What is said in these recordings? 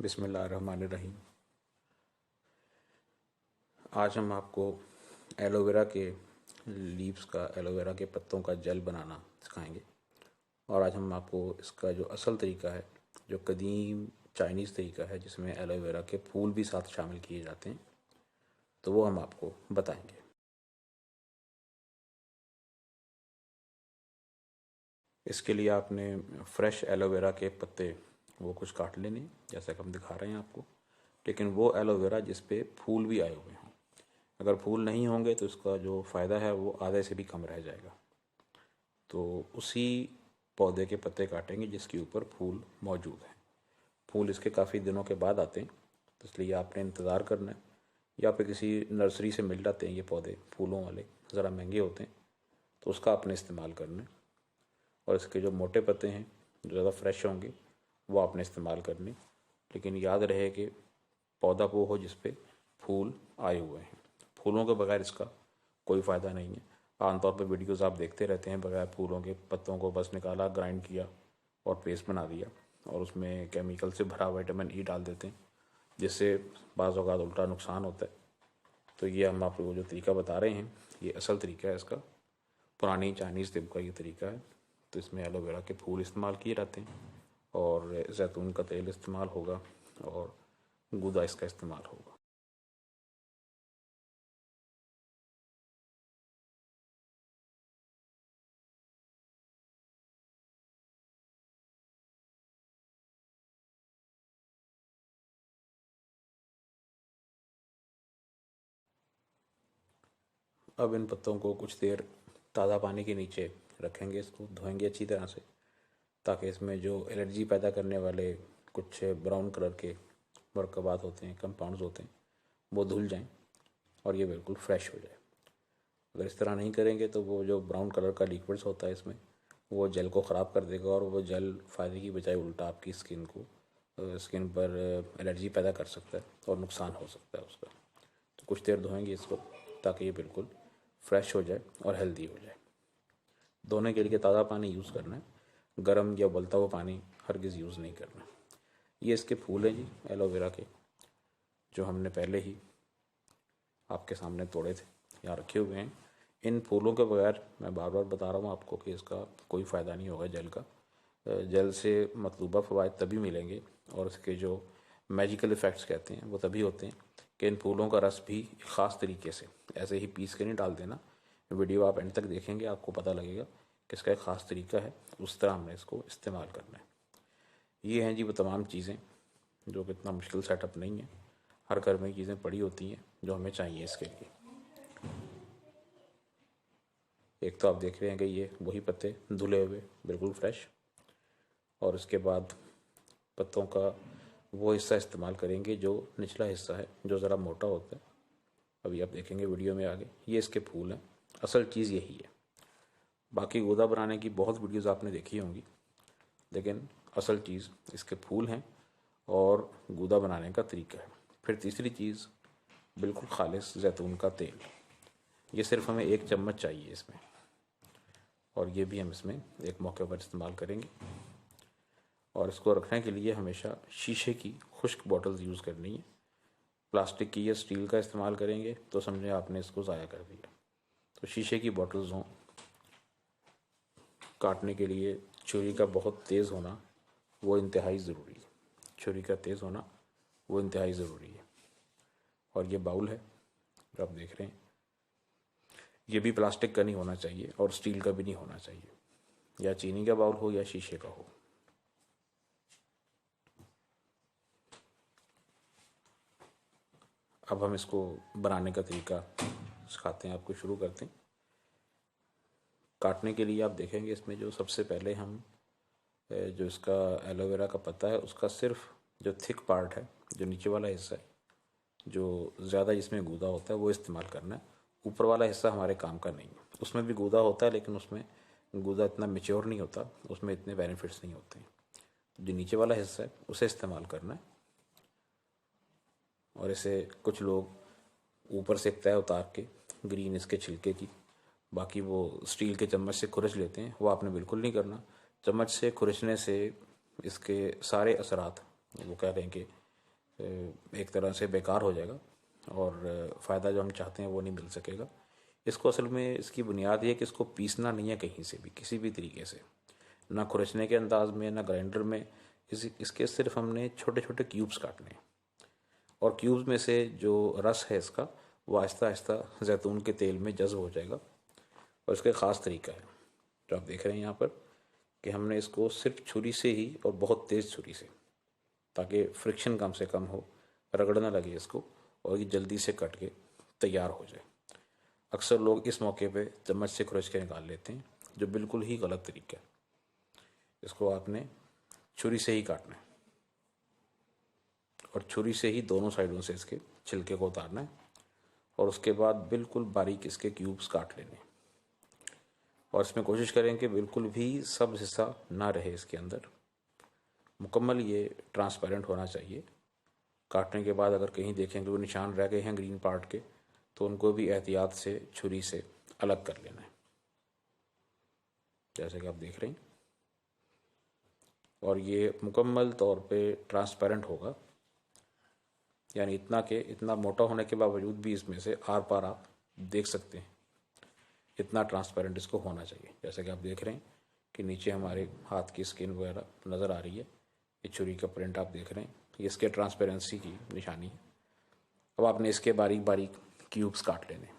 बिस्मिल्लाहिर्रहमानिर्रहीम। आज हम आपको एलोवेरा के लीव्स का, एलोवेरा के पत्तों का जेल बनाना सिखाएंगे। और आज हम आपको इसका जो असल तरीका है, जो कदीम चाइनीज़ तरीका है जिसमें एलोवेरा के फूल भी साथ शामिल किए जाते हैं, तो वो हम आपको बताएंगे। इसके लिए आपने फ्रेश एलोवेरा के पत्ते वो कुछ काट लेने, जैसा कि हम दिखा रहे हैं आपको, लेकिन वो एलोवेरा जिस पे फूल भी आए हुए हों। अगर फूल नहीं होंगे तो इसका जो फ़ायदा है वो आधे से भी कम रह जाएगा। तो उसी पौधे के पत्ते काटेंगे जिसके ऊपर फूल मौजूद हैं। फूल इसके काफ़ी दिनों के बाद आते हैं, तो इसलिए आपने इंतज़ार करना है, या फिर किसी नर्सरी से मिल जाते हैं ये पौधे फूलों वाले, ज़रा महंगे होते हैं, तो उसका आपने इस्तेमाल करना है। और इसके जो मोटे पत्ते हैं जो ज़्यादा फ्रेश होंगे वो आपने इस्तेमाल करने, लेकिन याद रहे कि पौधा वो हो जिस पे फूल आए हुए हैं। फूलों के बगैर इसका कोई फ़ायदा नहीं है। आमतौर पर वीडियोज़ आप देखते रहते हैं, बगैर फूलों के पत्तों को बस निकाला, ग्राइंड किया और पेस्ट बना दिया, और उसमें केमिकल से भरा विटामिन ई डाल देते हैं, जिससे बाज़ औक़ात उल्टा नुकसान होता है। तो ये हम आपको जो तरीका बता रहे हैं ये असल तरीका है इसका, पुरानी चाइनीज़ तिब का ये तरीका है। तो इसमें एलोवेरा के फूल इस्तेमाल किए जाते हैं, और जैतून का तेल इस्तेमाल होगा, और गूदा इसका इस्तेमाल होगा। अब इन पत्तों को कुछ देर ताज़ा पानी के नीचे रखेंगे, इसको धोएंगे अच्छी तरह से, ताकि इसमें जो एलर्जी पैदा करने वाले कुछ ब्राउन कलर के मरकबात होते हैं, कंपाउंड्स होते हैं, वो धुल जाएं और ये बिल्कुल फ्रेश हो जाए। अगर इस तरह नहीं करेंगे तो वो जो ब्राउन कलर का लिक्विड्स होता है इसमें, वो जेल को ख़राब कर देगा, और वो जेल फ़ायदे की बजाय उल्टा आपकी स्किन पर एलर्जी पैदा कर सकता है और नुकसान हो सकता है उसका। तो कुछ देर धोएंगे इसको ताकि ये बिल्कुल फ्रेश हो जाए और हेल्दी हो जाए। धोने के लिए ताज़ा पानी यूज़ करना है, गर्म या उबलता हुआ पानी हरगिज़ यूज़ नहीं करना। ये इसके फूल हैं जी एलोवेरा के, जो हमने पहले ही आपके सामने तोड़े थे, यहाँ रखे हुए हैं। इन फूलों के बगैर मैं बार बार बता रहा हूँ आपको कि इसका कोई फ़ायदा नहीं होगा जेल का। जेल से मतलूबा फ़वाइद तभी मिलेंगे, और इसके जो मैजिकल इफ़ेक्ट्स कहते हैं वो तभी होते हैं कि इन फूलों का रस भी ख़ास तरीके से ऐसे ही पीस के नहीं डाल देना। वीडियो आप एंड तक देखेंगे, आपको पता लगेगा कि इसका एक ख़ास तरीका है, उस तरह हमने इसको इस्तेमाल करना है। ये हैं जी वो तमाम चीज़ें, जो कि इतना मुश्किल सेटअप नहीं है, हर घर में चीज़ें पड़ी होती हैं जो हमें चाहिए इसके लिए। एक तो आप देख रहे हैं कि ये वही पत्ते धुले हुए बिल्कुल फ्रेश, और उसके बाद पत्तों का वो हिस्सा इस्तेमाल करेंगे जो निचला हिस्सा है, जो ज़रा मोटा होता है। अभी आप देखेंगे वीडियो में आगे, ये इसके फूल हैं। असल चीज़ यही है। बाकी गूदा बनाने की बहुत वीडियोज़ आपने देखी होंगी, लेकिन असल चीज़ इसके फूल हैं और गूदा बनाने का तरीका है। फिर तीसरी चीज़ बिल्कुल खालिस जैतून का तेल, ये सिर्फ हमें 1 चम्मच चाहिए इसमें, और ये भी हम इसमें एक मौके पर इस्तेमाल करेंगे। और इसको रखने के लिए हमेशा शीशे की खुश्क बॉटल्स यूज़ करनी है। प्लास्टिक की या स्टील का इस्तेमाल करेंगे तो समझें आपने इसको ज़ाया कर दिया। तो शीशे की बॉटल्स हों। काटने के लिए छुरी का बहुत तेज़ होना वो इंतहाई ज़रूरी है। छुरी का तेज़ होना वो इंतहाई ज़रूरी है। और ये बाउल है जो आप देख रहे हैं, ये भी प्लास्टिक का नहीं होना चाहिए और स्टील का भी नहीं होना चाहिए, या चीनी का बाउल हो या शीशे का हो। अब हम इसको बनाने का तरीका सिखाते हैं आपको, शुरू करते हैं। काटने के लिए आप देखेंगे इसमें जो सबसे पहले हम जो इसका एलोवेरा का पत्ता है उसका सिर्फ जो थिक पार्ट है, जो नीचे वाला हिस्सा है, जो ज़्यादा जिसमें गूदा होता है वो इस्तेमाल करना है। ऊपर वाला हिस्सा हमारे काम का नहीं है। उसमें भी गूदा होता है, लेकिन उसमें गूदा इतना मेच्योर नहीं होता, उसमें इतने बेनिफिट्स नहीं होते हैं। जो नीचे वाला हिस्सा है उसे इस्तेमाल करना है। और इसे कुछ लोग ऊपर से तय उतार के ग्रीन इसके छिलके की, बाकी वो स्टील के चम्मच से खुरच लेते हैं, वो आपने बिल्कुल नहीं करना। चम्मच से खुरचने से इसके सारे असरात, वो कह रहे हैं कि एक तरह से बेकार हो जाएगा और फ़ायदा जो हम चाहते हैं वो नहीं मिल सकेगा। इसको असल में इसकी बुनियाद ये है कि इसको पीसना नहीं है कहीं से भी, किसी भी तरीके से, ना खुरचने के अंदाज में, ना ग्राइंडर में। इसके सिर्फ हमने छोटे छोटे क्यूब्स काटने हैं और क्यूब्स में से जो रस है इसका वो आहिस्ता आहिस्ता जैतून के तेल में जज्ब हो जाएगा। और इसका एक ख़ास तरीका है जो आप देख रहे हैं यहाँ पर, कि हमने इसको सिर्फ छुरी से ही, और बहुत तेज़ छुरी से, ताकि फ्रिक्शन कम से कम हो, रगड़ ना लगे इसको, और ये जल्दी से कट के तैयार हो जाए। अक्सर लोग इस मौके पे चम्मच से खुरच के निकाल लेते हैं, जो बिल्कुल ही गलत तरीका है। इसको आपने छुरी से ही काटना है और छुरी से ही दोनों साइडों से इसके छिलके को उतारना है और उसके बाद बिल्कुल बारीक इसके क्यूब्स काट लेने हैं। और इसमें कोशिश करें कि बिल्कुल भी सब हिस्सा ना रहे इसके अंदर, मुकम्मल ये ट्रांसपेरेंट होना चाहिए। काटने के बाद अगर कहीं देखें कि वो निशान रह गए हैं ग्रीन पार्ट के, तो उनको भी एहतियात से छुरी से अलग कर लेना है, जैसे कि आप देख रहे हैं। और ये मुकम्मल तौर पे ट्रांसपेरेंट होगा, यानी इतना मोटा होने के बावजूद भी इसमें से आर पार आप देख सकते हैं। इतना ट्रांसपेरेंट इसको होना चाहिए। जैसे कि आप देख रहे हैं कि नीचे हमारे हाथ की स्किन वगैरह नज़र आ रही है, ये छुरी का प्रिंट आप देख रहे हैं, ये इसके ट्रांसपेरेंसी की निशानी है। अब आपने इसके बारीक बारीक क्यूब्स काट लेने।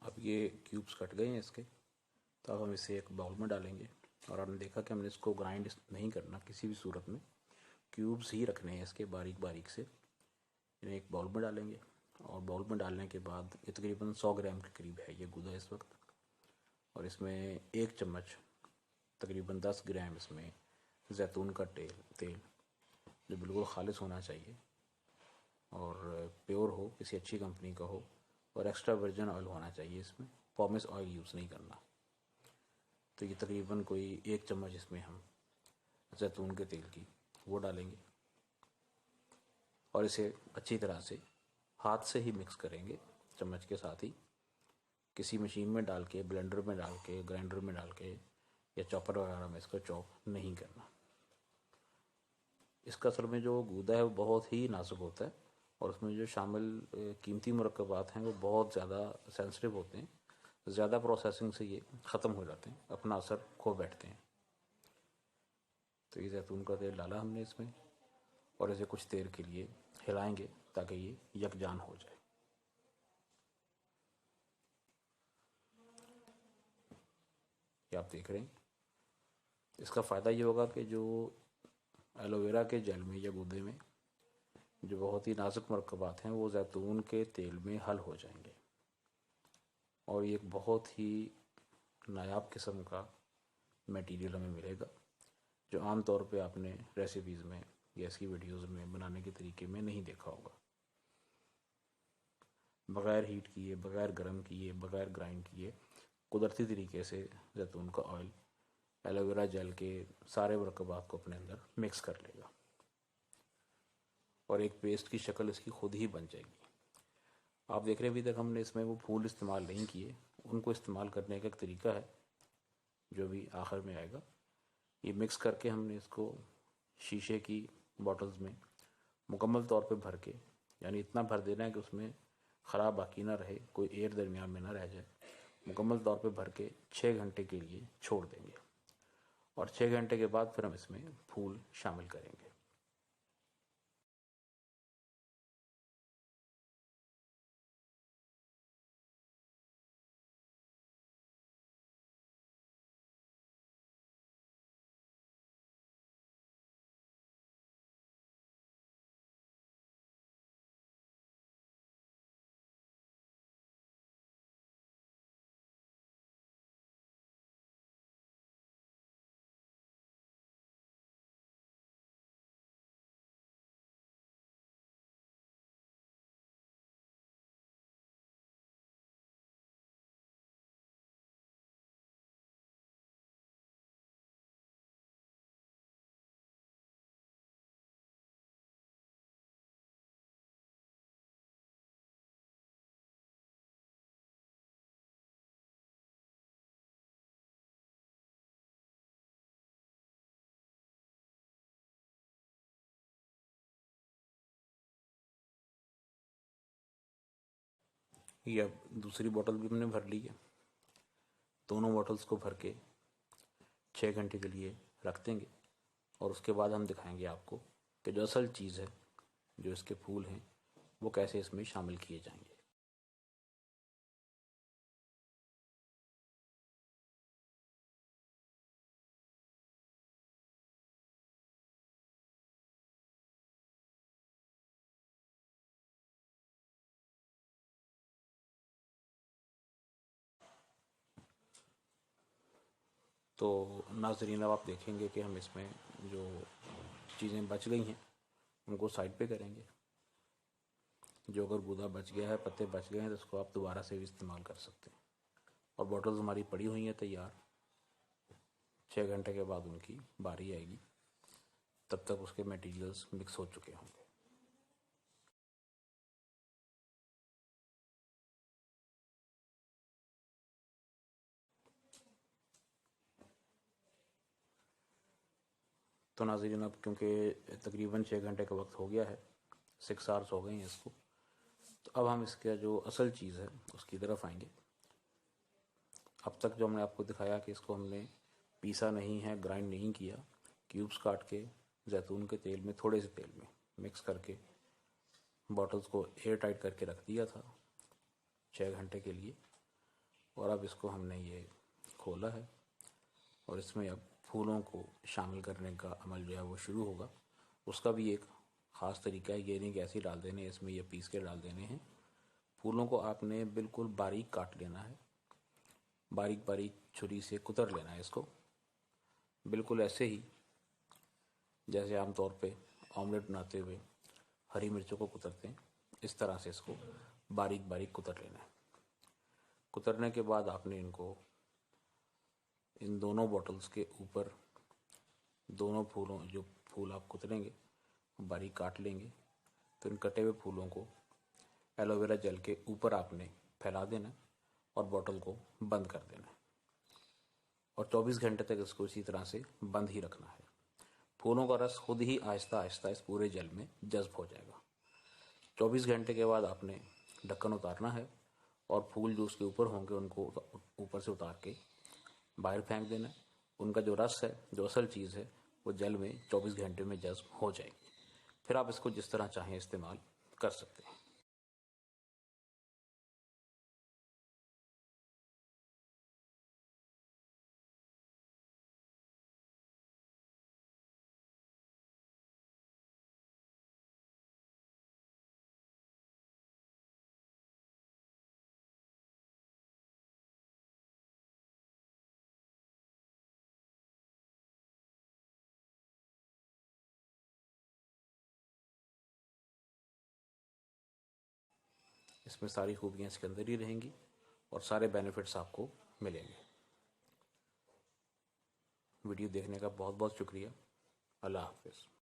अब ये क्यूब्स कट गए हैं इसके, तो अब हम इसे एक बाउल में डालेंगे। और आपने देखा कि हमने इसको ग्राइंड नहीं करना किसी भी सूरत में, क्यूब्स ही रखने हैं इसके बारीक बारीक से। इन्हें एक बाउल में डालेंगे और बाउल में डालने के बाद ये तकरीबन 100 ग्राम के करीब है ये गूदा इस वक्त। और इसमें एक चम्मच तकरीबन 10 ग्राम इसमें जैतून का तेल जो बिल्कुल खालिस होना चाहिए और प्योर हो, किसी अच्छी कंपनी का हो, और एक्स्ट्रा वर्जिन ऑयल होना चाहिए। इसमें पॉमेस ऑयल यूज़ नहीं करना। तो ये तकरीबन कोई एक चम्मच इसमें हम जैतून के तेल की वो डालेंगे और इसे अच्छी तरह से हाथ से ही मिक्स करेंगे, चम्मच के साथ ही। किसी मशीन में डाल के, ब्लेंडर में डाल के, ग्राइंडर में डाल के या चॉपर वगैरह में इसको चॉप नहीं करना। इसका असल में जो गूदा है वो बहुत ही नाजुक होता है और उसमें जो शामिल कीमती मुरक्कबात हैं वो बहुत ज़्यादा सेंसिटिव होते हैं। ज़्यादा प्रोसेसिंग से ये ख़त्म हो जाते हैं, अपना असर खो बैठते हैं। तो ये जैतून का तेल डाला हमने इसमें और इसे कुछ देर के लिए हिलाएंगे ताकि ये यकजान हो जाए। ये आप देख रहे हैं। इसका फ़ायदा ये होगा कि जो एलोवेरा के जेल में या गूदे में जो बहुत ही नाजुक मरकबात हैं वो जैतून के तेल में हल हो जाएंगे और ये एक बहुत ही नायाब किस्म का मटेरियल हमें मिलेगा जो आम तौर पे आपने रेसिपीज़ में या इसकी वीडियोज़ में बनाने के तरीके में नहीं देखा होगा। बग़ैर हीट किए, बग़ैर गर्म किए, बग़ैर ग्राइंड किए, कुदरती तरीके से जैतून का ऑयल एलोवेरा जेल के सारे मरकबात को अपने अंदर मिक्स कर लेगा और एक पेस्ट की शक्ल इसकी खुद ही बन जाएगी। आप देख रहे हैं अभी तक हमने इसमें वो फूल इस्तेमाल नहीं किए, उनको इस्तेमाल करने का एक तरीका है जो भी आखिर में आएगा। ये मिक्स करके हमने इसको शीशे की बॉटल्स में मुकम्मल तौर पे भर के, यानी इतना भर देना है कि उसमें ख़राब बाकी ना रहे, कोई एयर दरमियान में ना रह जाए, मुकम्मल तौर पे भर के 6 घंटे के लिए छोड़ देंगे और 6 घंटे के बाद फिर हम इसमें फूल शामिल करेंगे। ये अब दूसरी बोतल भी हमने भर ली है। दोनों बोतल्स को भर के 6 घंटे के लिए रख देंगे और उसके बाद हम दिखाएंगे आपको कि जो असल चीज़ है, जो इसके फूल हैं, वो कैसे इसमें शामिल किए जाएंगे। तो नाज़रीन, अब आप देखेंगे कि हम इसमें जो चीज़ें बच गई हैं उनको साइड पे करेंगे। जो अगर गूदा बच गया है, पत्ते बच गए हैं, तो उसको आप दोबारा से भी इस्तेमाल कर सकते हैं। और बॉटल्स हमारी पड़ी हुई हैं तैयार। 6 घंटे के बाद उनकी बारी आएगी, तब तक उसके मटेरियल्स मिक्स हो चुके होंगे। तो नाज़रीन, अब क्योंकि तकरीबन 6 घंटे का वक्त हो गया है, 6 आवर्स हो गए हैं इसको, तो अब हम इसका जो असल चीज़ है उसकी तरफ आएंगे। अब तक जो हमने आपको दिखाया कि इसको हमने पीसा नहीं है, ग्राइंड नहीं किया, क्यूब्स काट के जैतून के तेल में, थोड़े से तेल में मिक्स करके बॉटल्स को एयर टाइट करके रख दिया था 6 घंटे के लिए। और अब इसको हमने ये खोला है और इसमें अब फूलों को शामिल करने का अमल जो है वो शुरू होगा। उसका भी एक ख़ास तरीका है, ये नहीं कि ऐसे ही डाल देने, इसमें ये पीस के डाल देने हैं। फूलों को आपने बिल्कुल बारीक काट लेना है, बारीक बारीक छुरी से कुतर लेना है इसको, बिल्कुल ऐसे ही जैसे आमतौर पे ऑमलेट बनाते हुए हरी मिर्चों को कुतरते हैं, इस तरह से इसको बारीक बारीक कुतर लेना है। कुतरने के बाद आपने इनको इन दोनों बॉटल्स के ऊपर, दोनों फूलों, जो फूल आप कुतरेंगे बारीक काट लेंगे, तो इन कटे हुए फूलों को एलोवेरा जेल के ऊपर आपने फैला देना और बॉटल को बंद कर देना है और 24 घंटे तक इसको इसी तरह से बंद ही रखना है। फूलों का रस खुद ही आहिस्ता आहिस्ता इस पूरे जेल में जज्ब हो जाएगा। 24 घंटे के बाद आपने ढक्कन उतारना है और फूल जो उसके ऊपर होंगे उनको ऊपर से उतार के बाहर फेंक देना है। उनका जो रस है, जो असल चीज़ है, वो जल में 24 घंटे में जज्ब हो जाएगी। फिर आप इसको जिस तरह चाहें इस्तेमाल कर सकते हैं। इसमें सारी खूबियाँ इसके अंदर ही रहेंगी और सारे बेनिफिट्स आपको मिलेंगे। वीडियो देखने का बहुत बहुत शुक्रिया। अल्लाह हाफिज़।